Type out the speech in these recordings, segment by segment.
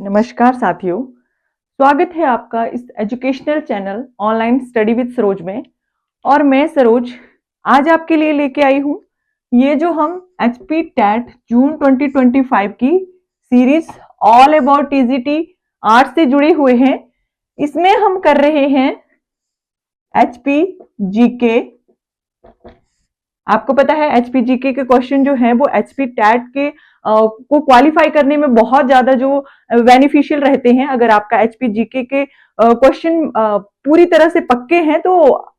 नमस्कार साथियों, स्वागत है आपका इस educational channel online study with Saroj में। और मैं सरोज आज आपके लिए लेके आई हूँ ये जो हम एचपी टैट जून 2025 की series all about TGT arts से जुड़े हुए हैं। इसमें हम कर रहे हैं एचपी जीके। आपको पता है एचपी जीके के क्वेश्चन जो है वो एचपी टैट के को क्वालिफाई करने में बहुत ज्यादा जो बेनिफिशियल रहते हैं। अगर आपका एचपी जीके के क्वेश्चन पूरी तरह से पक्के हैं तो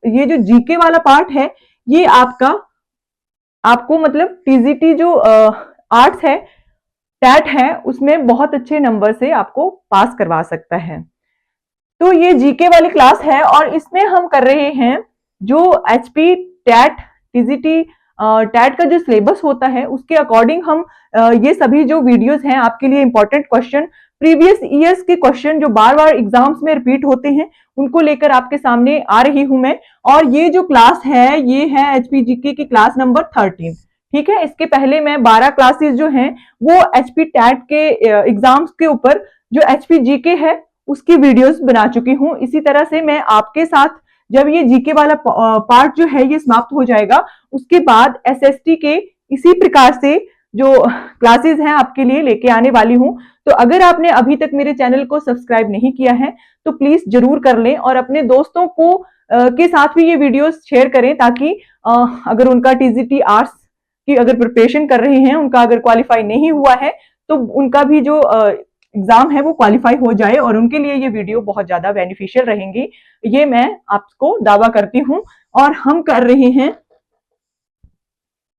ये जो जीके वाला पार्ट है ये आपको मतलब टीजीटी जो आर्ट्स है टैट है उसमें बहुत अच्छे नंबर से आपको पास करवा सकता है। तो ये जीके वाली क्लास है और इसमें हम कर रहे हैं जो एचपी टैट टीजीटी टैट का जो सिलेबस होता है उसके अकॉर्डिंग हम ये सभी जो वीडियोस हैं आपके लिए इंपॉर्टेंट क्वेश्चन, प्रीवियस ईयर्स के क्वेश्चन जो बार बार एग्जाम्स में रिपीट होते हैं उनको लेकर आपके सामने आ रही हूं मैं। और ये जो क्लास है ये है एचपी जीके की क्लास नंबर 13। ठीक है, इसके पहले मैं 12 क्लासेस जो हैं वो एचपी टैट के एग्जाम्स के ऊपर जो एचपी जीके है उसकी वीडियोस बना चुकी हूँ। इसी तरह से मैं आपके साथ जब ये जीके वाला पार्ट जो है ये समाप्त हो जाएगा उसके बाद एसएसटी के इसी प्रकार से जो क्लासेस हैं आपके लिए लेके आने वाली हूं। तो अगर आपने अभी तक मेरे चैनल को सब्सक्राइब नहीं किया है तो प्लीज जरूर कर लें और अपने दोस्तों को के साथ भी ये वीडियोस शेयर करें ताकि अगर उनका टीजीटी आर्ट्स की अगर प्रिपरेशन कर रहे हैं, उनका अगर क्वालिफाई नहीं हुआ है तो उनका भी जो एग्जाम है वो क्वालिफाई हो जाए और उनके लिए ये वीडियो बहुत ज्यादा बेनिफिशियल रहेंगी, ये मैं आपको दावा करती हूं। और हम कर रहे हैं,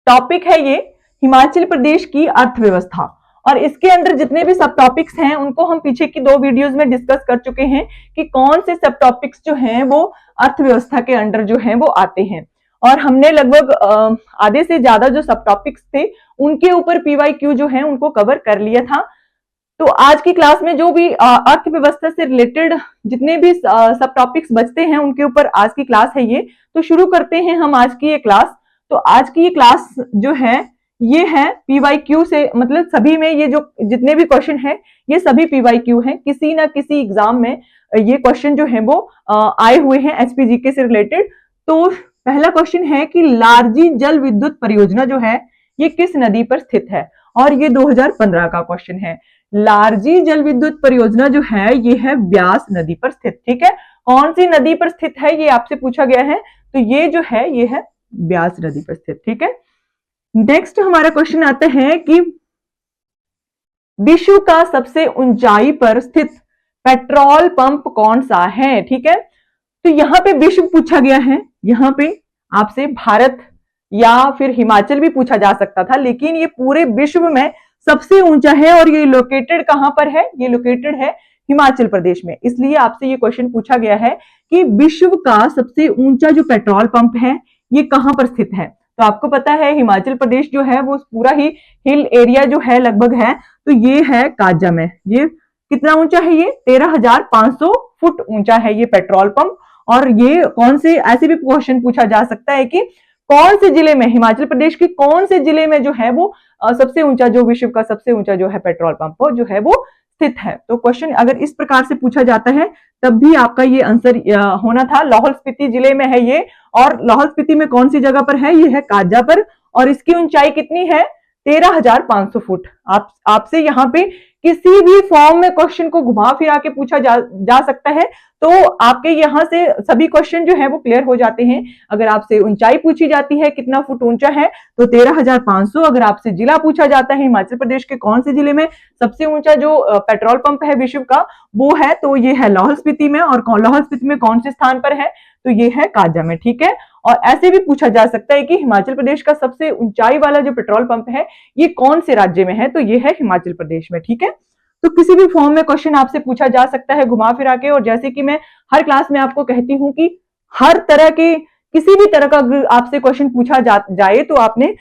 टॉपिक है ये हिमाचल प्रदेश की अर्थव्यवस्था और इसके अंदर जितने भी सब टॉपिक्स हैं उनको हम पीछे की 2 वीडियोस में डिस्कस कर चुके हैं कि कौन से सब टॉपिक्स जो हैं वो अर्थव्यवस्था के अंडर जो हैं वो आते हैं। और हमने लगभग आधे से ज्यादा जो सब टॉपिक्स थे उनके ऊपर पीवाईक्यू जो है उनको कवर कर लिया था। तो आज की क्लास में जो भी अर्थव्यवस्था से रिलेटेड जितने भी सब टॉपिक्स बचते हैं उनके ऊपर आज की क्लास है ये। तो शुरू करते हैं हम आज की ये क्लास। तो आज की ये क्लास जो है ये है पीवाईक्यू से, मतलब सभी में ये जो जितने भी क्वेश्चन है ये सभी पीवाईक्यू हैं, किसी ना किसी एग्जाम में ये क्वेश्चन जो है वो आए हुए हैं एचपीजीके से रिलेटेड। तो पहला क्वेश्चन है कि लारजी जल विद्युत परियोजना जो है ये किस नदी पर स्थित है, और ये 2015 का क्वेश्चन है। लारजी जल विद्युत परियोजना जो है ये है ब्यास नदी पर स्थित। ठीक है, कौन सी नदी पर स्थित है ये आपसे पूछा गया है, तो ये जो है ये है ब्यास नदी पर स्थित। ठीक है, नेक्स्ट हमारा क्वेश्चन आता है कि विश्व का सबसे ऊंचाई पर स्थित पेट्रोल पंप कौन सा है। ठीक है, तो यहां पे विश्व पूछा गया है, यहां पे आपसे भारत या फिर हिमाचल भी पूछा जा सकता था, लेकिन ये पूरे विश्व में सबसे ऊंचा है और ये लोकेटेड कहां पर है, ये लोकेटेड है हिमाचल प्रदेश में। इसलिए आपसे ये क्वेश्चन पूछा गया है कि विश्व का सबसे ऊंचा जो पेट्रोल पंप है ये कहां पर स्थित है। तो आपको पता है हिमाचल प्रदेश जो है वो पूरा ही हिल एरिया जो है लगभग है, तो ये है काजा में। ये कितना ऊंचा है, ये 13,500 फुट ऊंचा है ये पेट्रोल पंप। और ये कौन से, ऐसे भी क्वेश्चन पूछा जा सकता है कि कौन से जिले में, हिमाचल प्रदेश के कौन से जिले में जो है वो सबसे ऊंचा, जो विश्व का सबसे ऊंचा जो है पेट्रोल पंप जो है वो स्थित है। तो क्वेश्चन अगर इस प्रकार से पूछा जाता है तब भी आपका ये आंसर होना था। लाहौल स्पीति जिले में है ये, और लाहौल स्पीति में कौन सी जगह पर है, ये है काजा पर, और इसकी ऊंचाई कितनी है, 13,500 फुट। आपसे यहाँ पे किसी भी फॉर्म में क्वेश्चन को घुमा फिरा के पूछा जा सकता है, तो आपके यहाँ से सभी क्वेश्चन जो है वो क्लियर हो जाते हैं। अगर आपसे ऊंचाई पूछी जाती है कितना फुट ऊंचा है तो 13,500। अगर आपसे जिला पूछा जाता है हिमाचल प्रदेश के कौन से जिले में सबसे ऊंचा जो पेट्रोल पंप है विश्व का वो है, तो ये है लाहौल स्पीति में, और लाहौल स्पीति में कौन से स्थान पर है, तो ये है काजा में। ठीक है, और ऐसे भी पूछा जा सकता है कि हिमाचल प्रदेश का सबसे ऊंचाई वाला जो पेट्रोल पंप है ये कौन से राज्य में है, तो ये है हिमाचल प्रदेश में। ठीक है, तो किसी भी फॉर्म में क्वेश्चन आपसे पूछा जा सकता है घुमा फिरा के। और जैसे कि मैं हर क्लास में आपको कहती हूं कि हर तरह के, किसी भी तरह का अगर आपसे क्वेश्चन पूछा जाए तो आपने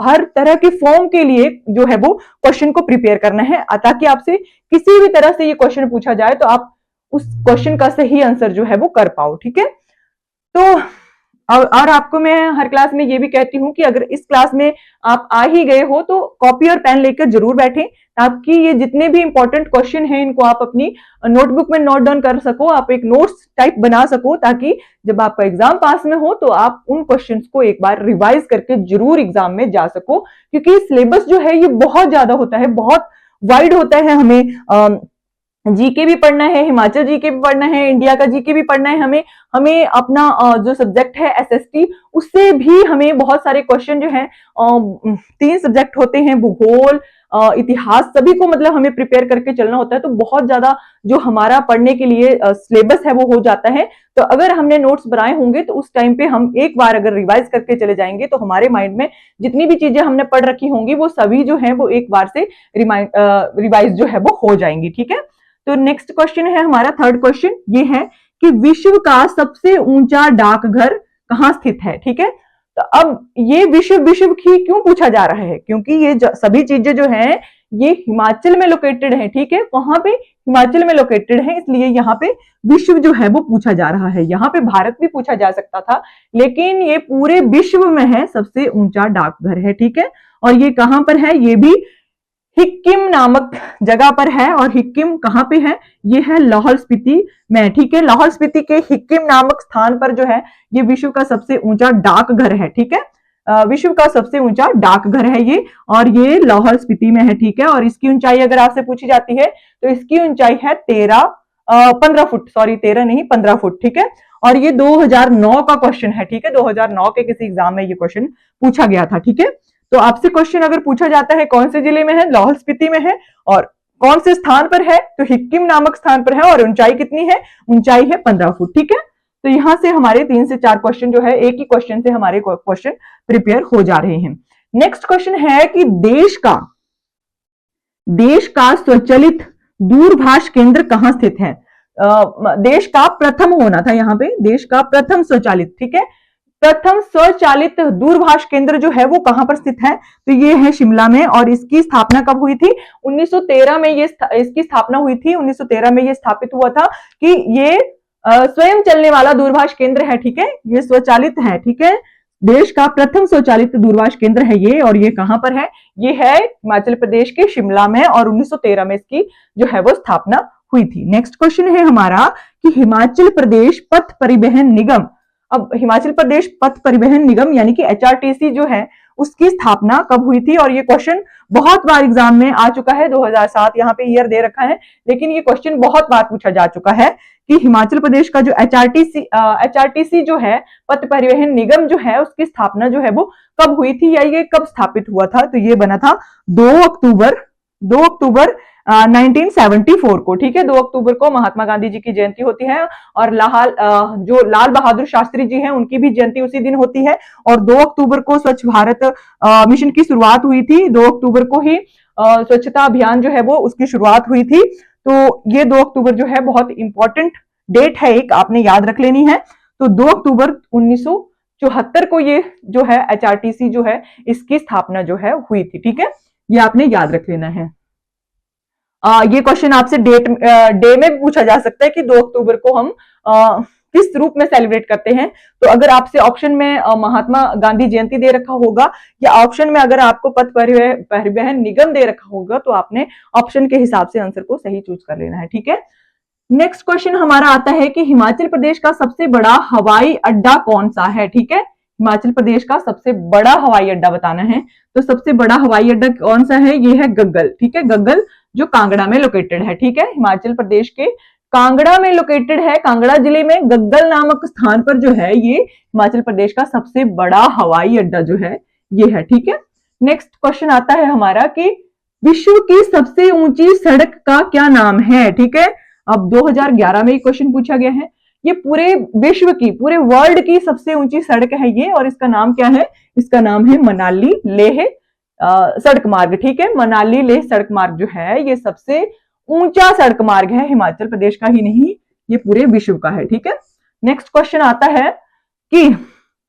हर तरह के फॉर्म के लिए जो है वो क्वेश्चन को प्रिपेयर करना है, ताकि आपसे किसी भी तरह से ये क्वेश्चन पूछा जाए तो आप उस क्वेश्चन का सही आंसर जो है वो कर पाओ। ठीक है, तो और आपको मैं हर क्लास में ये भी कहती हूँ कि अगर इस क्लास में आप आ ही गए हो तो कॉपी और पेन लेकर जरूर बैठें, ताकि ये जितने भी इंपॉर्टेंट क्वेश्चन हैं इनको आप अपनी नोटबुक में नोट डाउन कर सको, आप एक नोट्स टाइप बना सको, ताकि जब आपका एग्जाम पास में हो तो आप उन क्वेश्चंस को एक बार रिवाइज करके जरूर एग्जाम में जा सको। क्योंकि सिलेबस जो है ये बहुत ज्यादा होता है, बहुत वाइड होता है। हमें जीके भी पढ़ना है, हिमाचल जीके भी पढ़ना है, इंडिया का जीके भी पढ़ना है, हमें हमें अपना जो सब्जेक्ट है एसएसटी, उससे भी हमें बहुत सारे क्वेश्चन जो हैं, 3 सब्जेक्ट होते हैं, भूगोल, इतिहास, सभी को मतलब हमें प्रिपेयर करके चलना होता है। तो बहुत ज्यादा जो हमारा पढ़ने के लिए सिलेबस है वो हो जाता है। तो अगर हमने नोट्स बनाए होंगे तो उस टाइम पे हम एक बार अगर रिवाइज करके चले जाएंगे तो हमारे माइंड में जितनी भी चीजें हमने पढ़ रखी होंगी वो सभी जो है वो एक बार से रिवाइज जो है वो हो जाएंगी। ठीक है, तो नेक्स्ट क्वेश्चन है हमारा, थर्ड क्वेश्चन ये है कि विश्व का सबसे ऊंचा डाकघर कहां स्थित है। ठीक है, तो अब ये विश्व विश्व की क्यों पूछा जा रहा है, क्योंकि ये सभी चीजें जो हैं ये हिमाचल में लोकेटेड है। ठीक है, वहां पे हिमाचल में लोकेटेड है, इसलिए यहाँ पे विश्व जो है वो पूछा जा रहा है। यहाँ पे भारत भी पूछा जा सकता था, लेकिन ये पूरे विश्व में है, सबसे ऊंचा डाकघर है। ठीक है, और ये कहां पर है, ये भी हिक्किम नामक जगह पर है। और हिक्किम कहां पे है, ये है लाहौल स्पीति में। ठीक है, लाहौल स्पीति के हिक्किम नामक स्थान पर जो है ये विश्व का सबसे ऊंचा डाकघर है। ठीक है, विश्व का सबसे ऊंचा डाकघर है ये, और ये लाहौल स्पीति में है। ठीक है, और इसकी ऊंचाई अगर आपसे पूछी जाती है तो इसकी ऊंचाई है 15 फुट, सॉरी 13 नहीं 15 फुट। ठीक है, और ये 2009 का क्वेश्चन है। ठीक है, 2009 के किसी एग्जाम में ये क्वेश्चन पूछा गया था। ठीक है, तो आपसे क्वेश्चन अगर पूछा जाता है कौन से जिले में है, लाहौल स्पीति में है, और कौन से स्थान पर है, तो हिक्किम नामक स्थान पर है, और ऊंचाई कितनी है, ऊंचाई है 15 फुट। ठीक है, तो यहां से हमारे 3 से 4 क्वेश्चन जो है एक ही क्वेश्चन से हमारे क्वेश्चन प्रिपेयर हो जा रहे हैं। नेक्स्ट क्वेश्चन है कि देश का स्वचालित दूरभाष केंद्र कहां स्थित है। देश का प्रथम होना था यहाँ पे, देश का प्रथम स्वचालित, ठीक है, प्रथम स्वचालित दूरभाष केंद्र जो है वो कहां पर स्थित है, तो ये है शिमला में। और इसकी स्थापना कब हुई थी, 1913 में ये इसकी स्थापना हुई थी। 1913 में ये स्थापित हुआ था कि ये स्वयं चलने वाला दूरभाष केंद्र है। ठीक है, ये स्वचालित है। ठीक है, देश का प्रथम स्वचालित दूरभाष केंद्र है ये, और ये कहां पर है, ये है हिमाचल प्रदेश के शिमला में, और 1913 में इसकी जो है वो स्थापना हुई थी। नेक्स्ट क्वेश्चन है हमारा कि हिमाचल प्रदेश पथ परिवहन निगम, अब हिमाचल प्रदेश पथ परिवहन निगम यानी कि एचआरटीसी जो है उसकी स्थापना कब हुई थी। और ये क्वेश्चन बहुत बार एग्जाम में आ चुका है, 2007 यहाँ पे ईयर दे रखा है, लेकिन ये क्वेश्चन बहुत बार पूछा जा चुका है कि हिमाचल प्रदेश का जो एचआरटीसी जो है पथ परिवहन निगम जो है उसकी स्थापना जो है वो कब हुई थी, या ये कब स्थापित हुआ था, तो ये बना था 2 अक्टूबर 1974 को। ठीक है, 2 अक्टूबर को महात्मा गांधी जी की जयंती होती है, और जो लाल बहादुर शास्त्री जी हैं उनकी भी जयंती उसी दिन होती है। और 2 अक्टूबर को स्वच्छ भारत मिशन की शुरुआत हुई थी, 2 अक्टूबर को ही स्वच्छता अभियान जो है वो उसकी शुरुआत हुई थी। तो ये 2 अक्टूबर जो है बहुत इंपॉर्टेंट डेट है, एक आपने याद रख लेनी है। तो 2 अक्टूबर 1974 को ये जो है एचआरटीसी जो है इसकी स्थापना जो है हुई थी। ठीक है, ये आपने याद रख लेना है। ये क्वेश्चन आपसे डे में भी पूछा जा सकता है कि 2 अक्टूबर को हम किस रूप में सेलिब्रेट करते हैं। तो अगर आपसे ऑप्शन में महात्मा गांधी जयंती दे रखा होगा, या ऑप्शन में अगर आपको पथ परिवहन निगम दे रखा होगा, तो आपने ऑप्शन के हिसाब से आंसर को सही चूज कर लेना है। ठीक है, नेक्स्ट क्वेश्चन हमारा आता है कि हिमाचल प्रदेश का सबसे बड़ा हवाई अड्डा कौन सा है। ठीक है, हिमाचल प्रदेश का सबसे बड़ा हवाई अड्डा बताना है, तो सबसे बड़ा हवाई अड्डा कौन सा है, ये है गग्गल। ठीक है, गग्गल जो कांगड़ा में लोकेटेड है। ठीक है, हिमाचल प्रदेश के कांगड़ा में लोकेटेड है, कांगड़ा जिले में गग्गल नामक स्थान पर जो है ये हिमाचल प्रदेश का सबसे बड़ा हवाई अड्डा जो है ये है। ठीक है, नेक्स्ट क्वेश्चन आता है हमारा कि विश्व की सबसे ऊंची सड़क का क्या नाम है। ठीक है, अब 2011 में क्वेश्चन पूछा गया है, ये पूरे विश्व की, पूरे वर्ल्ड की सबसे ऊंची सड़क है ये, और इसका नाम क्या है, इसका नाम है मनाली लेह सड़क मार्ग। ठीक है, मनाली लेह सड़क मार्ग जो है ये सबसे ऊंचा सड़क मार्ग है, हिमाचल प्रदेश का ही नहीं ये पूरे विश्व का है। ठीक है, नेक्स्ट क्वेश्चन आता है कि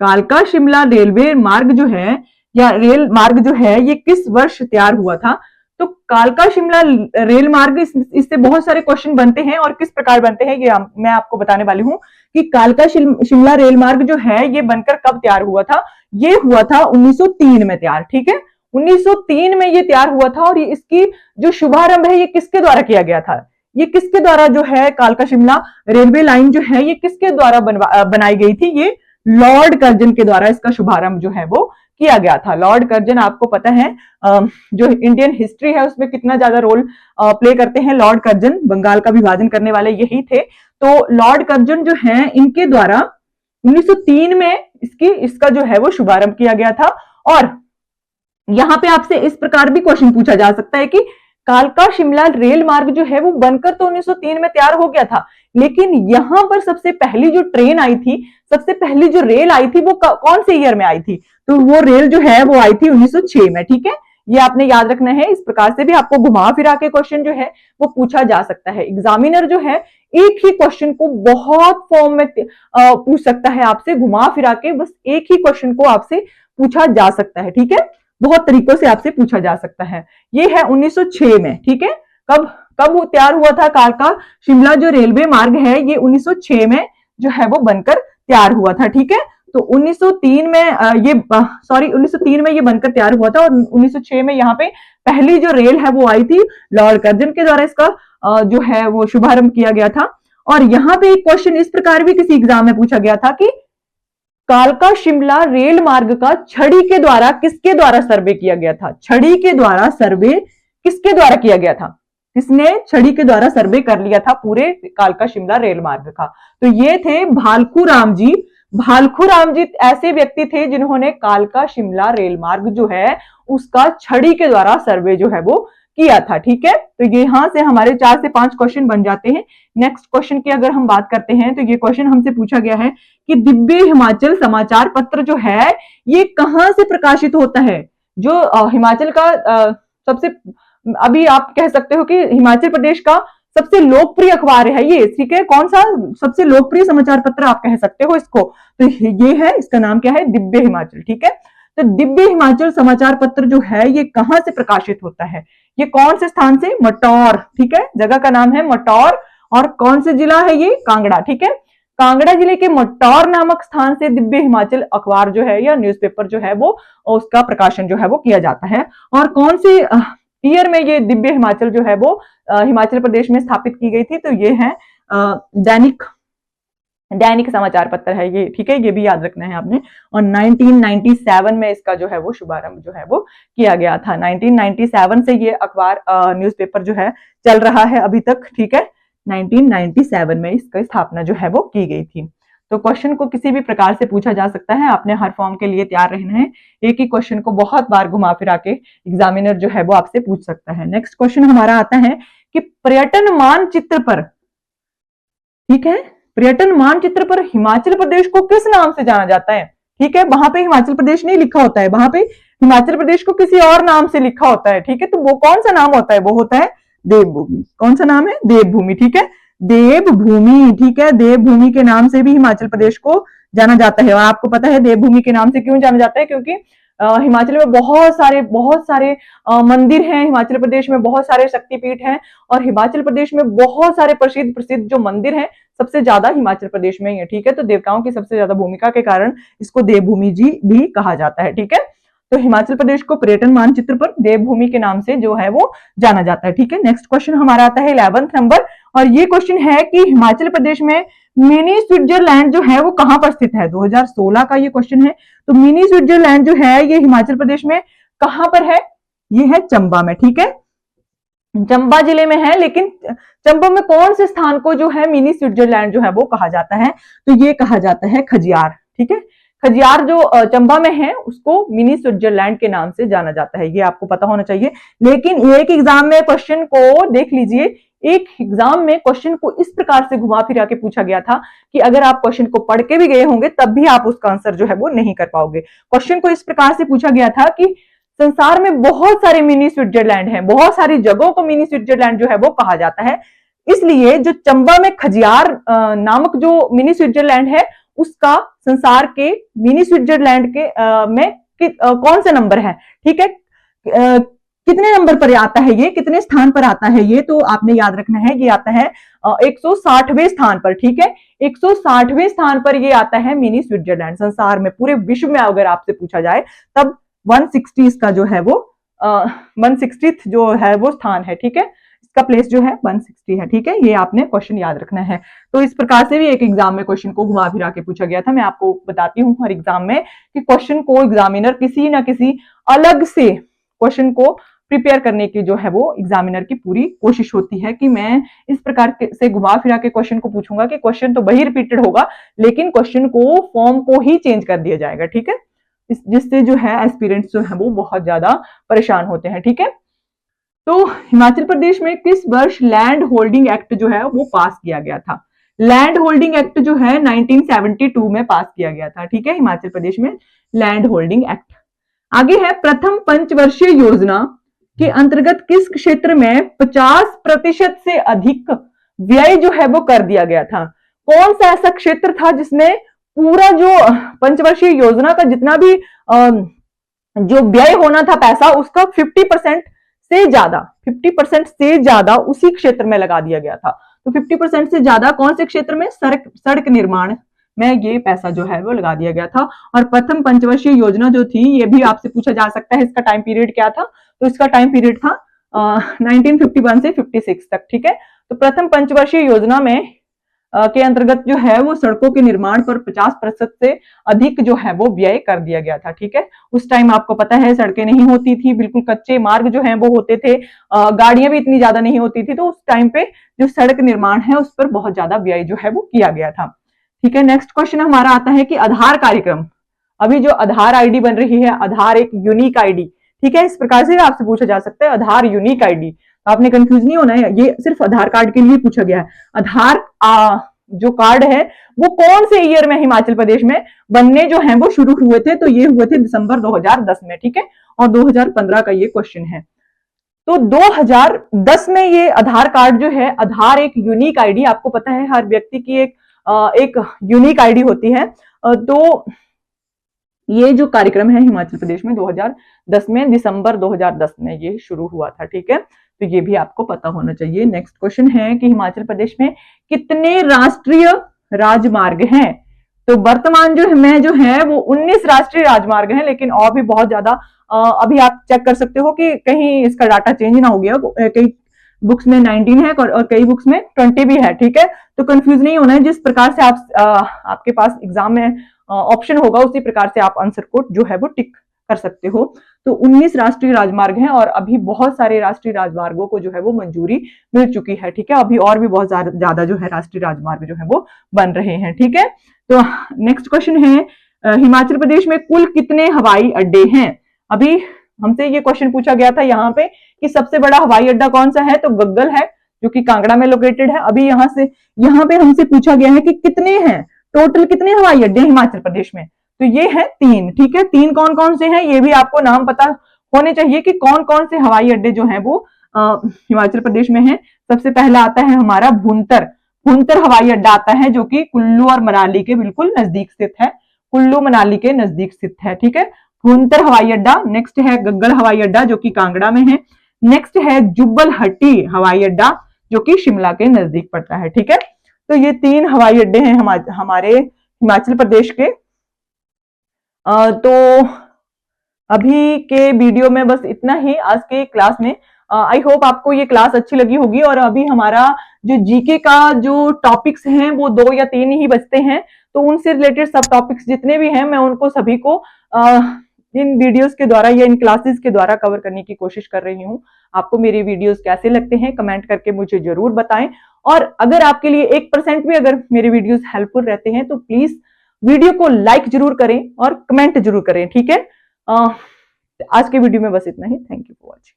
कालका शिमला रेलवे मार्ग जो है, या रेल मार्ग जो है ये किस वर्ष तैयार हुआ था, तो कालका शिमला रेल मार्ग, इससे बहुत सारे क्वेश्चन बनते हैं और किस प्रकार बनते हैं ये मैं आपको बताने वाली हूँ कि कालका शिमला रेल मार्ग जो है ये बनकर कब तैयार हुआ था। ये हुआ था 1903 में तैयार, ठीक है, 1903 में ये तैयार हुआ था। और इसकी जो शुभारंभ है ये किसके द्वारा किया गया था, ये किसके द्वारा जो है कालका शिमला रेलवे लाइन जो है ये किसके द्वारा बनाई गई थी, ये लॉर्ड कर्जन के द्वारा इसका शुभारंभ जो है वो किया गया था। लॉर्ड कर्जन आपको पता है जो इंडियन हिस्ट्री है उसमें कितना ज्यादा रोल प्ले करते हैं लॉर्ड कर्जन, बंगाल का विभाजन करने वाले यही थे। तो लॉर्ड कर्जन जो है इनके द्वारा 1903 में इसका जो है वो शुभारंभ किया गया था। और यहां पे आपसे इस प्रकार भी क्वेश्चन पूछा जा सकता है कि कालका शिमला रेल मार्ग जो है वो बनकर तो 1903 में तैयार हो गया था, लेकिन यहां पर सबसे पहली जो ट्रेन आई थी, सबसे पहली जो रेल आई थी वो कौन से ईयर में आई थी, तो वो रेल जो है वो आई थी 1906 में, ठीक है, ये आपने याद रखना है। इस प्रकार से भी आपको घुमा फिरा के क्वेश्चन जो है वो पूछा जा सकता है। एग्जामिनर जो है एक ही क्वेश्चन को बहुत फॉर्म में पूछ सकता है आपसे, घुमा फिरा के बस एक ही क्वेश्चन को आपसे पूछा जा सकता है, ठीक है, बहुत तरीकों से आपसे पूछा जा सकता है। ये है 1906 में, ठीक है, कब कब तैयार हुआ था कालका शिमला जो रेलवे मार्ग है ये 1906 में जो है वो बनकर तैयार हुआ था, ठीक है। तो 1903 में ये 1903 में ये बनकर तैयार हुआ था और 1906 में यहाँ पे पहली जो रेल है वो आई थी, लॉर्ड कर्जन के द्वारा इसका जो है वो शुभारंभ किया गया था। और यहाँ पे एक क्वेश्चन इस प्रकार भी किसी एग्जाम में पूछा गया था कि कालका शिमला रेल मार्ग का छड़ी के द्वारा किसके द्वारा सर्वे किया गया था, छड़ी के द्वारा सर्वे किसके द्वारा किया गया था, किसने छड़ी के द्वारा सर्वे कर लिया था पूरे कालका शिमला रेल मार्ग का, तो ये थे भालखू राम जी। भालखू राम जी ऐसे व्यक्ति थे जिन्होंने कालका शिमला रेल मार्ग जो है उसका छड़ी के द्वारा सर्वे जो है वो किया था, ठीक है। तो यहां से हमारे 4 से 5 क्वेश्चन बन जाते हैं। नेक्स्ट क्वेश्चन की अगर हम बात करते हैं तो ये क्वेश्चन हमसे पूछा गया है कि दिव्य हिमाचल समाचार पत्र जो है ये कहां से प्रकाशित होता है। जो हिमाचल का सबसे, अभी आप कह सकते हो कि हिमाचल प्रदेश का सबसे लोकप्रिय अखबार है ये, ठीक है, कौन सा सबसे लोकप्रिय समाचार पत्र आप कह सकते हो इसको, तो ये है, इसका नाम क्या है, दिव्य हिमाचल, ठीक है। तो दिव्य हिमाचल समाचार पत्र जो है ये कहां से प्रकाशित होता है, ये कौन से स्थान से, मटौर, ठीक है, जगह का नाम है मटौर, और कौन से जिला है ये, कांगड़ा, ठीक है, कांगड़ा जिले के मटौर नामक स्थान से दिव्य हिमाचल अखबार जो है या न्यूज़पेपर जो है वो उसका प्रकाशन जो है वो किया जाता है। और कौन से ईयर में ये दिव्य हिमाचल जो है वो हिमाचल प्रदेश में स्थापित की गई थी, तो ये है दैनिक समाचार पत्र है ये, ठीक है, ये भी याद रखना है आपने। और 1997 में इसका जो है वो शुभारंभ जो है वो किया गया था। 1997 से ये अखबार न्यूज़पेपर जो है चल रहा है अभी तक, ठीक है, 1997 में इसका स्थापना जो है वो की गई थी। तो क्वेश्चन को किसी भी प्रकार से पूछा जा सकता है, आपने हर फॉर्म के लिए तैयार रहना है, एक ही क्वेश्चन को बहुत बार घुमा फिरा के एग्जामिनर जो है वो आपसे पूछ सकता है। नेक्स्ट क्वेश्चन हमारा आता है कि पर्यटन मानचित्र पर, ठीक है, पर्यटन मानचित्र पर हिमाचल प्रदेश को किस नाम से जाना जाता है, ठीक है, वहां पे हिमाचल प्रदेश नहीं लिखा होता है, वहां पे हिमाचल प्रदेश को किसी और नाम से लिखा होता है, ठीक है, तो वो कौन सा नाम होता है, वो होता है देवभूमि। कौन सा नाम है, देवभूमि, ठीक है, देवभूमि, ठीक है, देवभूमि के नाम से भी हिमाचल प्रदेश को जाना जाता है। और आपको पता है देवभूमि के नाम से क्यों जाना जाता है, क्योंकि हिमाचल में बहुत सारे मंदिर हैं, हिमाचल प्रदेश में बहुत सारे शक्तिपीठ हैं, और हिमाचल प्रदेश में बहुत सारे प्रसिद्ध जो मंदिर हैं सबसे ज्यादा हिमाचल प्रदेश में ही है, ठीक है, तो देवताओं की सबसे ज्यादा भूमिका के कारण इसको देवभूमि जी भी कहा जाता है, ठीक है। तो हिमाचल प्रदेश को पर्यटन मानचित्र पर देवभूमि के नाम से जो है वो जाना जाता है, ठीक है। नेक्स्ट क्वेश्चन हमारा आता है 11th नंबर, और ये क्वेश्चन है कि हिमाचल प्रदेश में मिनी स्विट्जरलैंड जो है वो कहां पर स्थित है, 2016 का ये क्वेश्चन है। तो मिनी स्विट्जरलैंड जो है ये हिमाचल प्रदेश में कहां पर है, ये है चंबा में, ठीक है, चंबा जिले में है, लेकिन चंबा में कौन से स्थान को जो है मिनी स्विट्जरलैंड जो है वो कहा जाता है, तो ये कहा जाता है खजियार, ठीक है, खजियार जो चंबा में है उसको मिनी स्विट्जरलैंड के नाम से जाना जाता है, ये आपको पता होना चाहिए। लेकिन एक एग्जाम में क्वेश्चन को देख लीजिए, एक एग्जाम में क्वेश्चन को इस प्रकार से घुमा फिरा के पूछा गया था कि अगर आप क्वेश्चन को पढ़ के भी गए होंगे तब भी आप उसका आंसर जो है वो नहीं कर पाओगे। क्वेश्चन को इस प्रकार से पूछा गया था कि संसार में बहुत सारे मिनी स्विट्जरलैंड हैं, बहुत सारी जगहों को मिनी स्विट्जरलैंड जो है वो कहा जाता है, इसलिए जो चंबा में खजियार नामक जो मिनी स्विट्जरलैंड है उसका संसार के मिनी स्विट्जरलैंड के में कौन सा नंबर है, ठीक है, कितने नंबर पर आता है ये, कितने स्थान पर आता है ये, तो आपने याद रखना है ये आता है 160वें स्थान पर, ठीक है। 160वें स्थान पर ये आता है मिनी स्विट्जरलैंड। संसार में, पूरे विश्व में अगर आपसे पूछा जाए तब 160 इसका जो है वो 160th जो है वो स्थान है, ठीक है। इसका प्लेस जो है 160 है, ठीक है। ये आपने क्वेश्चन याद रखना है। तो इस प्रकार से भी एक एग्जाम में क्वेश्चन को घुमा फिरा के पूछा गया था। मैं आपको बताती हूँ हर एग्जाम में कि क्वेश्चन को एग्जामिनर किसी ना किसी अलग से क्वेश्चन को प्रिपेयर करने की जो है वो एग्जामिनर की पूरी कोशिश होती है कि मैं इस प्रकार से घुमा फिरा के क्वेश्चन को पूछूंगा कि क्वेश्चन तो वही रिपीटेड होगा लेकिन क्वेश्चन को फॉर्म को ही चेंज कर दिया जाएगा, ठीक है। जिससे जो है एस्पिरेंट्स जो है वो बहुत ज्यादा परेशान होते हैं, ठीक है। तो हिमाचल प्रदेश में किस वर्ष लैंड होल्डिंग एक्ट जो है वो पास किया गया था? लैंड होल्डिंग एक्ट जो है 1972 में पास किया गया था, ठीक है। हिमाचल प्रदेश में लैंड होल्डिंग एक्ट। आगे है, प्रथम पंचवर्षीय योजना के अंतर्गत किस क्षेत्र में 50% से अधिक व्यय जो है वो कर दिया गया था? कौन सा ऐसा क्षेत्र था जिसमें पूरा जो पंचवर्षीय योजना का जितना भी जो व्यय होना था पैसा, उसका 50% से ज्यादा उसी क्षेत्र में लगा दिया गया था। तो 50% से ज्यादा कौन से क्षेत्र में? सड़क निर्माण में ये पैसा जो है वो लगा दिया गया था। और प्रथम पंचवर्षीय योजना जो थी, ये भी आपसे पूछा जा सकता है इसका टाइम पीरियड क्या था। तो इसका टाइम पीरियड था 1951 से 56 तक, ठीक है। तो प्रथम पंचवर्षीय योजना में के अंतर्गत जो है वो सड़कों के निर्माण पर 50% से अधिक जो है वो व्यय कर दिया गया था, ठीक है। उस टाइम आपको पता है सड़कें नहीं होती थी, बिल्कुल कच्चे मार्ग जो है वो होते थे, गाड़ियां भी इतनी ज्यादा नहीं होती थी। तो उस टाइम पे जो सड़क निर्माण है उस पर बहुत ज्यादा व्यय जो है वो किया गया था, ठीक है। नेक्स्ट क्वेश्चन हमारा आता है कि आधार कार्यक्रम, अभी जो आधार आईडी बन रही है, आधार एक यूनिक आईडी, ठीक है। इस प्रकार से आपसे पूछा जा सकता है आधार यूनिक आईडी। आपने कंफ्यूज नहीं होना है, ये सिर्फ आधार कार्ड के लिए पूछा गया है। आधार जो कार्ड है वो कौन से ईयर में हिमाचल प्रदेश में बनने जो है वो शुरू हुए थे? तो ये हुए थे दिसंबर 2010 में, ठीक है। और 2015 का ये क्वेश्चन है। तो 2010 में ये आधार कार्ड जो है, आधार एक यूनिक आईडी, आपको पता है हर व्यक्ति की एक यूनिक आईडी होती है। तो ये जो कार्यक्रम है हिमाचल प्रदेश में 2010 में, दिसंबर 2010 में ये शुरू हुआ था, ठीक है। तो ये भी आपको पता होना चाहिए। नेक्स्ट क्वेश्चन है कि हिमाचल प्रदेश में कितने राष्ट्रीय राजमार्ग हैं? तो वर्तमान जो है वो 19 राष्ट्रीय राजमार्ग हैं, लेकिन और भी बहुत ज्यादा अभी आप चेक कर सकते हो कि कहीं इसका डाटा चेंज ना हो गया। कई बुक्स में 19 है और कई बुक्स में 20 भी है, ठीक है। तो कंफ्यूज नहीं होना है, जिस प्रकार से आपके पास एग्जाम में ऑप्शन होगा उसी प्रकार से आप आंसर को जो है वो टिक कर सकते हो। तो 19 राष्ट्रीय राजमार्ग हैं और अभी बहुत सारे राष्ट्रीय राजमार्गों को जो है वो मंजूरी मिल चुकी है, ठीक है। अभी और भी बहुत ज्यादा जो है राष्ट्रीय राजमार्ग जो है वो बन रहे हैं, ठीक है। तो नेक्स्ट क्वेश्चन है, हिमाचल प्रदेश में कुल कितने हवाई अड्डे हैं? अभी हमसे ये क्वेश्चन पूछा गया था यहाँ पे कि सबसे बड़ा हवाई अड्डा कौन सा है? तो गग्गल है, जो कि कांगड़ा में लोकेटेड है। अभी यहाँ पे हमसे पूछा गया है कि कितने हैं, टोटल कितने हवाई अड्डे हिमाचल प्रदेश में? तो ये है 3, ठीक है। 3 कौन कौन से हैं ये भी आपको नाम पता होने चाहिए कि कौन कौन से हवाई अड्डे जो हैं वो हिमाचल प्रदेश में हैं। सबसे पहला आता है हमारा भुंतर हवाई अड्डा आता है, जो कि कुल्लू और मनाली के बिल्कुल नजदीक स्थित है, कुल्लू मनाली के नजदीक स्थित है, ठीक है। भुंतर हवाई अड्डा। नेक्स्ट है गग्गल हवाई अड्डा, जो कि कांगड़ा में है। नेक्स्ट है जुब्बलहट्टी हवाई अड्डा, जो कि शिमला के नजदीक पड़ता है, ठीक है। तो ये 3 हवाई अड्डे हैं हमारे हिमाचल प्रदेश के। तो अभी के वीडियो में बस इतना ही आज के क्लास में। आई होप आपको ये क्लास अच्छी लगी होगी। और अभी हमारा जो जीके का जो टॉपिक्स हैं वो 2 या 3 ही बचते हैं, तो उनसे रिलेटेड सब टॉपिक्स जितने भी हैं मैं उनको सभी को इन वीडियोस के द्वारा या इन क्लासेस के द्वारा कवर करने की कोशिश कर रही हूँ। आपको मेरे वीडियोस कैसे लगते हैं कमेंट करके मुझे जरूर बताएं। और अगर आपके लिए 1% भी अगर मेरे वीडियोस हेल्पफुल रहते हैं तो प्लीज वीडियो को लाइक जरूर करें और कमेंट जरूर करें, ठीक है। आज के वीडियो में बस इतना ही। Thank you for watching.